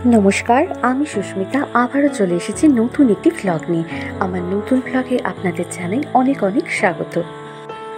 নমস্কার, আমি সুস্মিতা আবারও চলে এসেছি নতুন একটি ভ্লগ নিয়ে। আমার নতুন ভ্লগে আপনাদের জানাই অনেক অনেক স্বাগত।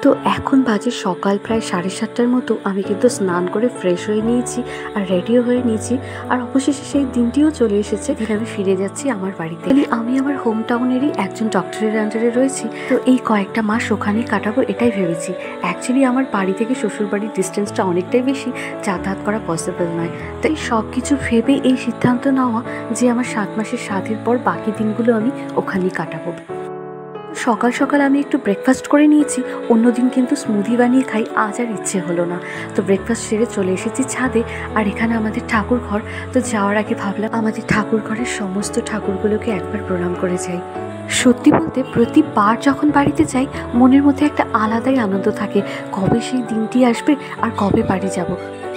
তো এখন বাজে সকাল প্রায় 7:30টার মতো। আমি কিন্তু স্নান করে ফ্রেশ হয়ে নিয়েছি আর রেডিও হয়ে নিয়েছি। আর অবশেষে সেই দিনটিও চলে এসেছে, আমি ফিরে যাচ্ছি আমার বাড়িতে। আমি আমার হোম টাউনেরই একজন ডক্টরের আন্ডারে রয়েছি, তো এই কয়েকটা মাস ওখানেই কাটাবো এটাই ভেবেছি। অ্যাকচুয়ালি আমার বাড়ি থেকে শ্বশুরবাড়ির ডিস্টেন্সটা অনেকটাই বেশি, যাতায়াত করা পসিবল নয়। তাই সব কিছু ভেবে এই সিদ্ধান্ত নেওয়া যে আমার 7 মাসের স্বাধীর পর বাকি দিনগুলো আমি ওখানেই কাটাবো। সকাল সকাল আমি একটু ব্রেকফাস্ট করে নিয়েছি, অন্যদিন কিন্তু স্মুদি বানিয়ে খাই, আজ আর ইচ্ছে হলো না। তো ব্রেকফাস্ট সেরে চলে এসেছি ছাদে, আর এখানে আমাদের ঠাকুর ঘর। তো যাওয়ার আগে ভাবলাম আমাদের ঠাকুর ঘরের সমস্ত ঠাকুরগুলোকে একবার প্রণাম করে যাই। সত্যি বলতে প্রতিবার যখন বাড়িতে যাই মনের মধ্যে একটা আলাদাই আনন্দ থাকে, কবে সেই দিনটি আসবে আর কবে বাড়ি যাব।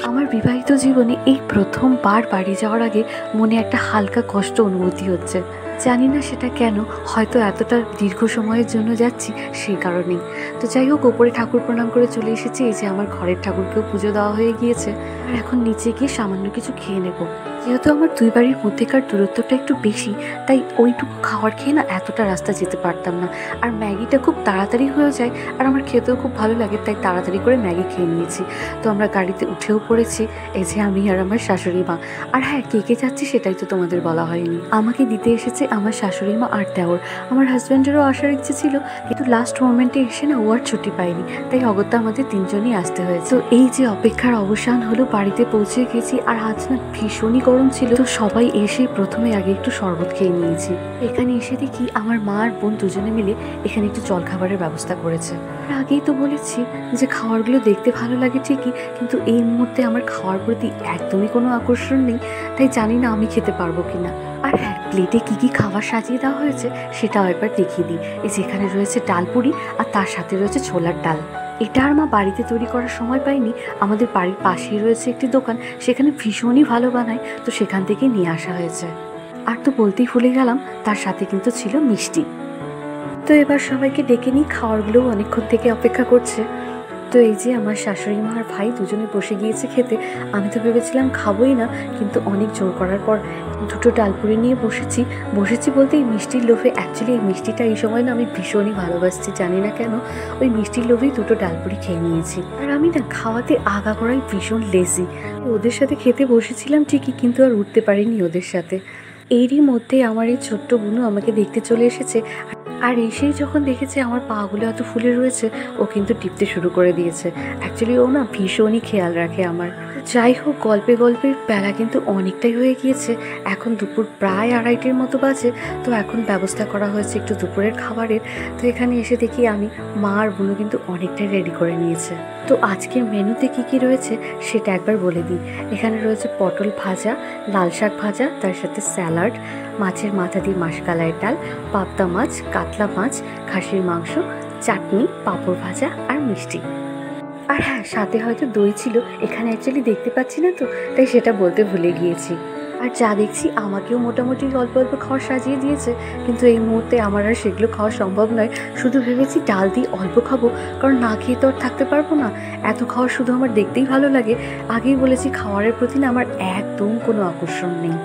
আমার বিবাহিত জীবনে এই প্রথমবার বাড়ি যাওয়ার আগে মনে একটা হালকা কষ্ট অনুভূতি হচ্ছে। জানি না সেটা কেন, হয়তো এতটা দীর্ঘ সময়ের জন্য যাচ্ছি সেই কারণেই। তো যাই হোক, ওপরে ঠাকুর প্রণাম করে চলে এসেছি। এই যে আমার ঘরের ঠাকুরকেও পুজো দেওয়া হয়ে গিয়েছে, আর এখন নিচে গিয়ে সামান্য কিছু খেয়ে নেব। যেহেতু আমার দুই বাড়ির মধ্যেকার দূরত্বটা একটু বেশি, তাই ওইটুকু খাওয়ার খেয়ে না এতটা রাস্তা যেতে পারতাম না। আর ম্যাগিটা খুব তাড়াতাড়ি হয়ে যায়, আর আমার খেতেও খুব ভালো লাগে, তাই তাড়াতাড়ি করে ম্যাগি খেয়ে নিয়েছি। তো আমরা গাড়িতে উঠেও পড়েছি, এই যে আমি আর আমার শাশুড়ি মা। আর হ্যাঁ, কে কে যাচ্ছি সেটাই তো তোমাদের বলা হয়নি। আমাকে দিতে এসেছে আমার শাশুড়ি মা আর দেওর। আমার হাজব্যান্ডেরও আসার ইচ্ছে ছিল, কিন্তু লাস্ট মোমেন্টে এসে না ও আর ছুটি পায়নি, তাই অগত্যা আমাদের তিনজনই আসতে হয়েছে। তো এই যে অপেক্ষার অবসান হলো, বাড়িতে পৌঁছে গেছি। আর আজ না ভীষণই গরম ছিল, তো সবাই এসে প্রথমে আগে একটু শরবত খেয়ে নিয়েছি। এখানে এসে দেখি আমার মা আর বোন দুজনে মিলে এখানে একটু জলখাবারের ব্যবস্থা করেছে। আর আগেই তো বলেছি যে খাবারগুলো দেখতে ভালো লাগে ঠিকই, কিন্তু এই মুহূর্তে আমার খাওয়ার প্রতি একদমই কোনো আকর্ষণ নেই, তাই জানি না আমি খেতে পারবো কিনা। আর হ্যাঁ, প্লেটে কী কী খাবার সাজিয়ে দেওয়া হয়েছে সেটাও একবার দেখিয়ে দিই। এই যেখানে রয়েছে ডালপুরি, আর তার সাথে রয়েছে ছোলার ডাল। এটা আর মা বাড়িতে তৈরি করার সময় পাইনি। আমাদের বাড়ির পাশেই রয়েছে একটি দোকান, সেখানে ভীষণই ভালো বানায়, তো সেখান থেকেই নিয়ে আসা হয়েছে। আর তো বলতেই ভুলে গেলাম, তার সাথে কিন্তু ছিল মিষ্টি। তো এবার সবাইকে ডেকে নিই, খাওয়ারগুলোও অনেকক্ষণ থেকে অপেক্ষা করছে। তো এই যে আমার শাশুড়ি মা আর ভাই দুজনে বসে গিয়েছে খেতে। আমি তো ভেবেছিলাম খাবোই না, কিন্তু অনেক জোর করার পর দুটো ডালপুরি নিয়ে বসেছি বলতে এই মিষ্টির লোভে। অ্যাকচুয়ালি এই মিষ্টিটা এই সময় না আমি ভীষণই ভালোবাসছি, জানি না কেন, ওই মিষ্টির লোভেই দুটো ডালপুরি খেয়ে নিয়েছি। আর আমি না খাওয়াতে আগাগোড়াই ভীষণ লেজি। ওদের সাথে খেতে বসেছিলাম ঠিকই, কিন্তু আর উঠতে পারিনি ওদের সাথে। এরই মধ্যে আমার এই ছোট্ট বুনু আমাকে দেখতে চলে এসেছে, আর এসেই যখন দেখেছে আমার পাগুলো এত ফুলে রয়েছে, ও কিন্তু টিপতে শুরু করে দিয়েছে। অ্যাকচুয়ালি ও না ভীষণই খেয়াল রাখে আমার। যাই হোক, গল্পে গল্পের বেলা কিন্তু অনেকটাই হয়ে গিয়েছে, এখন দুপুর প্রায় 2:30টার মতো বাজে। তো এখন ব্যবস্থা করা হয়েছে একটু দুপুরের খাবারের। তো এখানে এসে দেখি আমি, মা আর বুনু কিন্তু অনেকটাই রেডি করে নিয়েছে। তো আজকের মেনুতে কী কী রয়েছে সেটা একবার বলে দিই। এখানে রয়েছে পটল ভাজা, লাল শাক ভাজা, তার সাথে স্যালাড, মাছের মাথা দিয়ে মাসকালাইয়ের ডাল, পাবদা মাছ, কাতলা মাছ, খাসির মাংস, চাটনি, পাঁপড় ভাজা আর মিষ্টি। আর হ্যাঁ, সাথে হয়তো দই ছিল, এখানে অ্যাকচুয়ালি দেখতে পাচ্ছি না, তো তাই সেটা বলতে ভুলে গিয়েছি। আর যা দেখছি আমাকেও মোটামুটি অল্প অল্প খাওয়া সাজিয়ে দিয়েছে, কিন্তু এই মুহূর্তে আমার আর সেগুলো খাওয়া সম্ভব নয়। শুধু ভেবেছি ডাল দিয়ে অল্প খাবো, কারণ না খেয়ে তো আর থাকতে পারবো না। এত খাওয়া শুধু আমার দেখতেই ভালো লাগে। আগেই বলেছি খাওয়ারের প্রতি না আমার একদম কোনো আকর্ষণ নেই।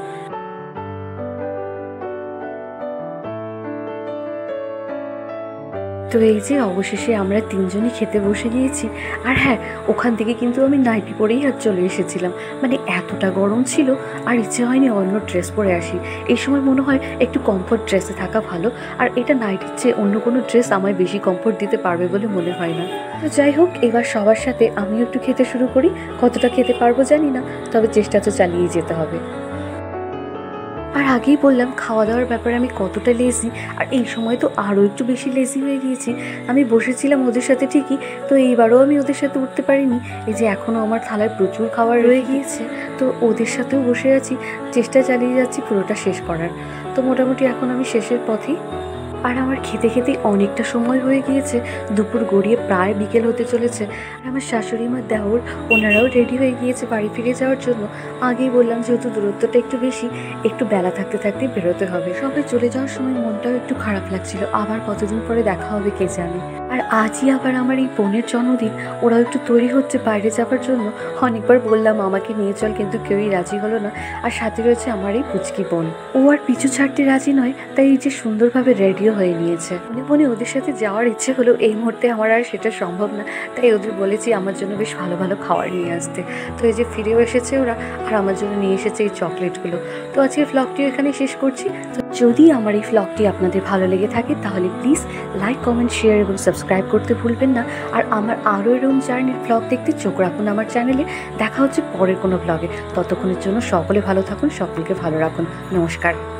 তো এই যে অবশেষে আমরা তিনজনই খেতে বসে গিয়েছি। আর হ্যাঁ, ওখান থেকে কিন্তু আমি নাইটি পরেই আর চলে এসেছিলাম, মানে এতটা গরম ছিল আর ইচ্ছে হয়নি অন্য ড্রেস পরে আসি। এই সময় মনে হয় একটু কমফোর্ট ড্রেসে থাকা ভালো, আর এটা নাইটির চেয়ে অন্য কোনো ড্রেস আমায় বেশি কমফোর্ট দিতে পারবে বলে মনে হয় না। তো যাই হোক, এবার সবার সাথে আমিও একটু খেতে শুরু করি। কতটা খেতে পারবো জানি না, তবে চেষ্টা তো চালিয়ে যেতে হবে। আর আগেই বললাম খাওয়া দাওয়ার ব্যাপারে আমি কতটা লেজি, আর এই সময় তো আরও একটু বেশি লেজি হয়ে গিয়েছি। আমি বসেছিলাম ওদের সাথে ঠিকই, তো এইবারও আমি ওদের সাথে উঠতে পারিনি। এই যে এখনও আমার থালায় প্রচুর খাবার রয়ে গিয়েছে, তো ওদের সাথেও বসে আছি, চেষ্টা চালিয়ে যাচ্ছি পুরোটা শেষ করার। তো মোটামুটি এখন আমি শেষের পথেই। আর আমার খেতে খেতেই অনেকটা সময় হয়ে গিয়েছে, দুপুর গড়িয়ে প্রায় বিকেল হতে চলেছে। আর আমার শাশুড়ি মা, দেওর, ওনারাও রেডি হয়ে গিয়েছে বাড়ি ফিরে যাওয়ার জন্য। আগেই বললাম যেহেতু দূরত্বটা একটু বেশি, একটু বেলা থাকতে থাকতে বেরোতে হবে। সবাই চলে যাওয়ার সময় মনটাও একটু খারাপ লাগছিল, আবার কতদিন পরে দেখা হবে কে জানে। আর আজই আবার আমার এই বোনের জন্মদিন, ওরাও একটু তৈরি হচ্ছে বাইরে যাবার জন্য। অনেকবার বললাম আমাকে নিয়ে চল, কিন্তু কেউই রাজি হলো না। আর সাথে রয়েছে আমার এই পুচকি বোন, ও আর পিছু ছাড়তে রাজি নয়, তাই এই যে সুন্দরভাবে রেডিও হয়ে নিয়েছে। মনে মনে ওদের সাথে যাওয়ার ইচ্ছে হলো, এই মুহূর্তে আমার আর সেটা সম্ভব না, তাই ওদের বলেছি আমার জন্য বেশ ভালো ভালো খাবার নিয়ে আসতে। তো এই যে ফিরেও এসেছে ওরা, আর আমার জন্য নিয়ে এসেছে এই চকলেটগুলো। তো আজকের ভ্লগটিও এখানে শেষ করছি। তো যদি আমার এই ভ্লগটি আপনাদের ভালো লেগে থাকে তাহলে প্লিজ লাইক, কমেন্ট, শেয়ার এবং সাবস্ক্রাইব করতে ভুলবেন না। আর আমার আরও এরকম জার্নির ভ্লগ দেখতে চোখ রাখুন আমার চ্যানেলে। দেখা হচ্ছে পরের কোনো ভ্লগে। ততক্ষণের জন্য সকলে ভালো থাকুন, সকলকে ভালো রাখুন। নমস্কার।